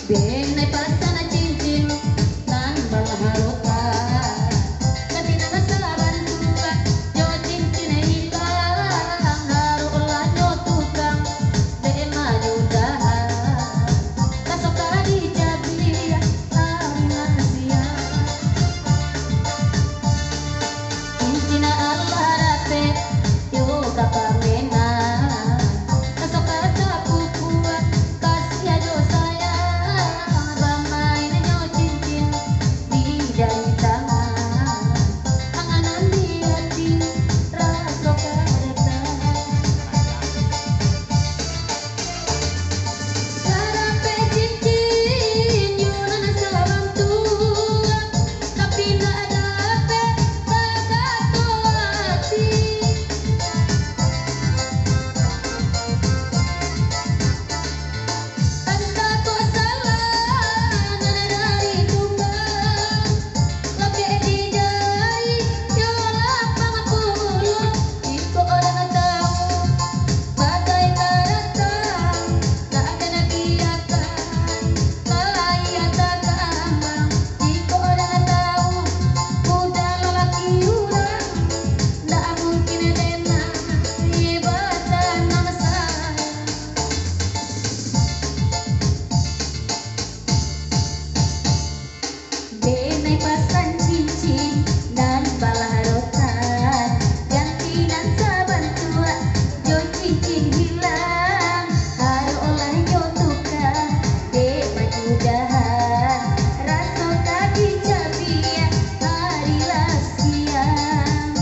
Benay pasana cincin nan balharota katina nasaban tua jo cincin hilang haru ulah jo tukang de maju dah kasoka di jablia arinan sia cincin Allah rape yo kapamena kasoka tapu kuat kasih ajo saya bamain nyo cincin di jari tangan anganan di hati rasa kareta karape cincin yunan salam tua tapi ndak dape bagato hati tanda ko salah nana dari tumbang laki di jari yo lapang puluh iko orang tahu bagai karatang tak ada nabiakan layat kambang iko orang tahu udah lelaki urang ndak mungkin dena ibatan nama saya benay pasan cincin dan balharotan ganti dan saban tua jo cincin hilang haru olah jo tukang de maju dahan raso kadi cabia hari lasiang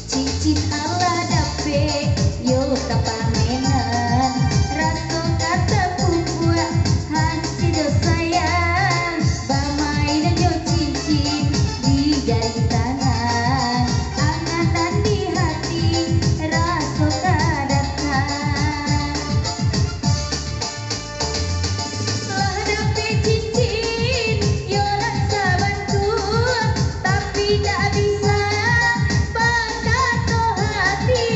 cincin Allah dape yo kapamenan raso kata pupua hasil do sayang bamain jo cincin di jari tangan angan di hati raso kadatang lah dape cincin yo rasa bantua tapi tak bisa bagato hati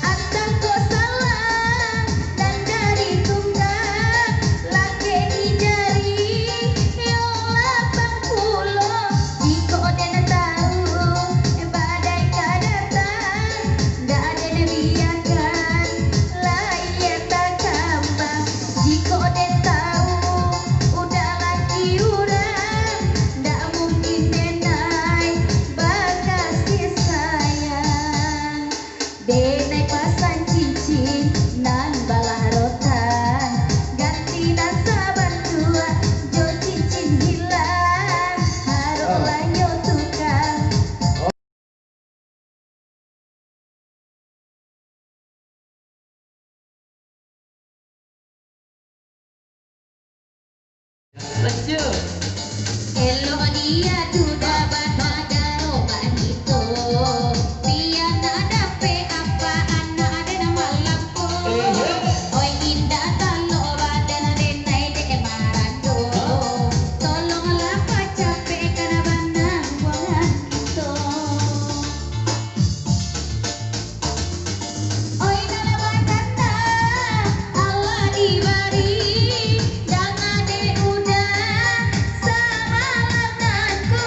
asal ko salah dan dari tunggang laki di jari yo lapang pulau jika odena tahu badai kadatang ndak ada nabiakan layat kambang jika oden tahu udah laki urang ndak mungkin denai bakasih sayang benay pasan cincin nan balharotan ganti nan saban tua jo cincin hilang haru olah jo tukang Lanjut. Elo dia duda badaro manito pian ada pe apa anak ada nama lampu oi indah talo badan denai de marando tolonglah capek karena bandang buangan itu oi nana batata Allah diberi dan ade udah sahalananku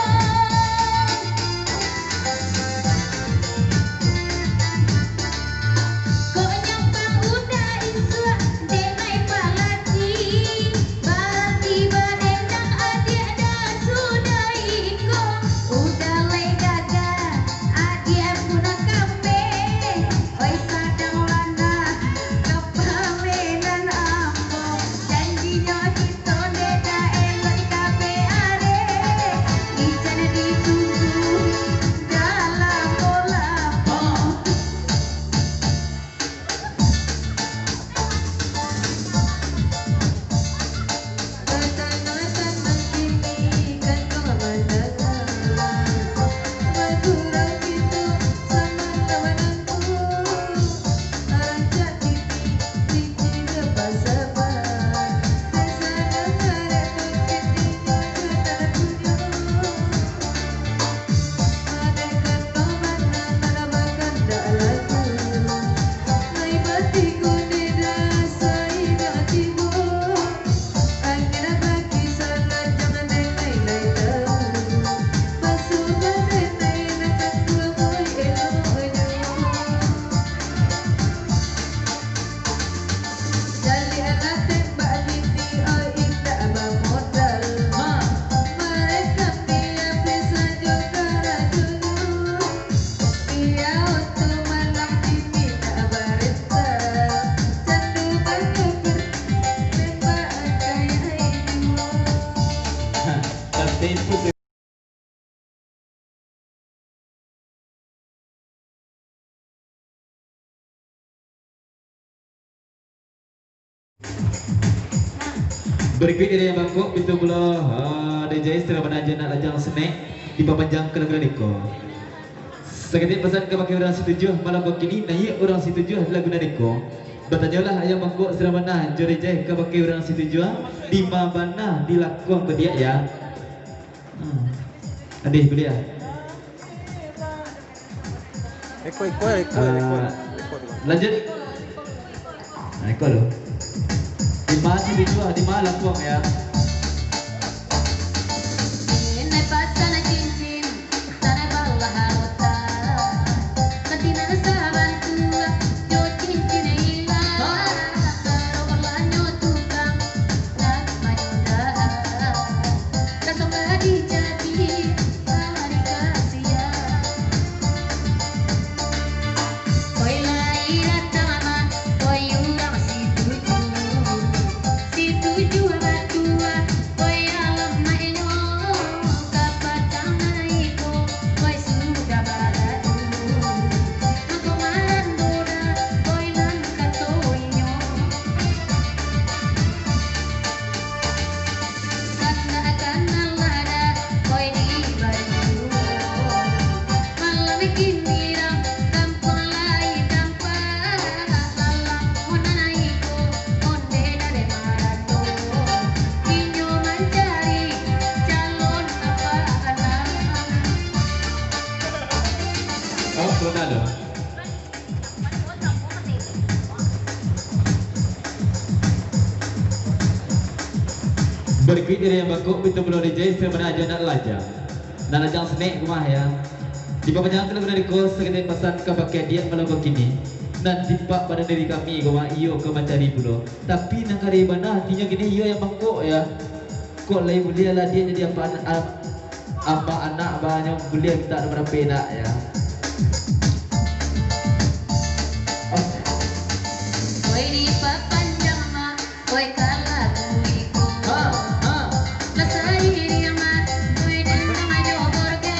Berikut ini yang bangkok pintu pula DJ setelah menaja nak lajang snack di papanjang ke negara Deko. Seketik pesan ke pakai orang setuju malam begini naik orang setuju lagu Deko. Bertanyalah ayam bangkok setelah mana DJ ke pakai orang setuju di mana dilakukan ke dia ya. Adik dia. Eko. Lanjut. Nah, eko lo. Di mana dijual di mana lakukan ya. Ini pasana cincin, tanah bawah harta. Katina sahabat tua, jo cincin hilang. Rokolanyo tukang, nak majuda. Kasong gadi jadi, hari kasihan. Koi lahir mama, koi urang situju batua, koi alam mainyo, kapatang naiko, koi sudah baladu. Ako marandora, koi nang katoinyo. Kanda lada, koi di baju. Malam kinirang, kampung lain dampak. Alam monanaiko, onde dari marando. Inyo mencari calon apa anak. Oh, Ronaldo. Berikut ini yang bangkok pintu pula DJ setelah menaja nak lajang. Nak lajang snack rumah ya. Di papanjang ke negara Deko seketik pesan ke pakai dia malam begini. Nan timpak pada diri kami goma iyo ke mencari pula. Tapi nak kari mana artinya gini iyo yang bangkok ya. Kok lain mulia lah dia jadi apa anak banyak mulia kita ada berapa nak ya. Koi di papanjang ma, koi kalah kuiko. Lasari dia ma, koi dendang ajo borge.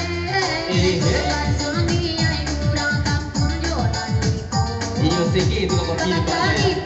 Langsung dia kurang kampung jonan iko. Iyo sikit itu kau Kata tidak kali